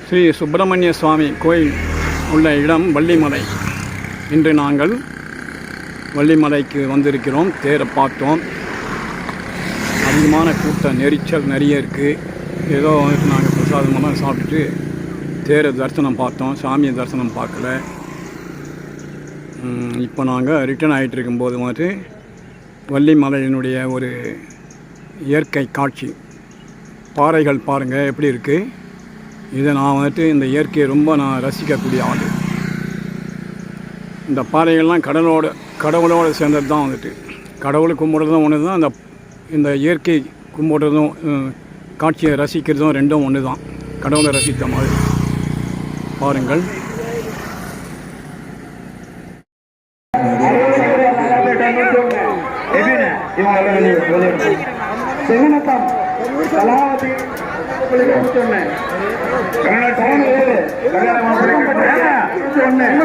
ஸ்ரீ சுப்பிரமணிய சுவாமி கோயில் உள்ள இடம் வள்ளிமலை. இன்று நாங்கள் வள்ளிமலைக்கு வந்திருக்கிறோம். தேரை பார்த்தோம். அதிகமான கூட்டம் நெரிச்சல் நிறைய இருக்குது. ஏதோ வந்துட்டு நாங்கள் பிரசாதமெல்லாம் சாப்பிட்டுட்டு தேரை தரிசனம் பார்த்தோம். சாமியை தரிசனம் பார்க்கல. இப்போ நாங்கள் ரிட்டர்ன் ஆகிட்டு இருக்கும்போது வந்துட்டு வள்ளிமலையினுடைய ஒரு இயற்கை காட்சி, பாறைகள் பாருங்கள் எப்படி இருக்குது. இதை நான் வந்துட்டு இந்த இயற்கையை ரொம்ப நான் ரசிக்கக்கூடிய ஆள். இந்த பாறைகள்லாம் கடவுளோடு சேர்ந்தது தான் வந்துட்டு. கடவுளை கும்பிட்றதும் ஒன்று தான், இந்த இயற்கை கும்பிட்றதும் காட்சியை ரசிக்கிறதும் ரெண்டும் ஒன்று தான். கடவுளை ரசித்த மாதிரி பாருங்கள். சொன்னேன்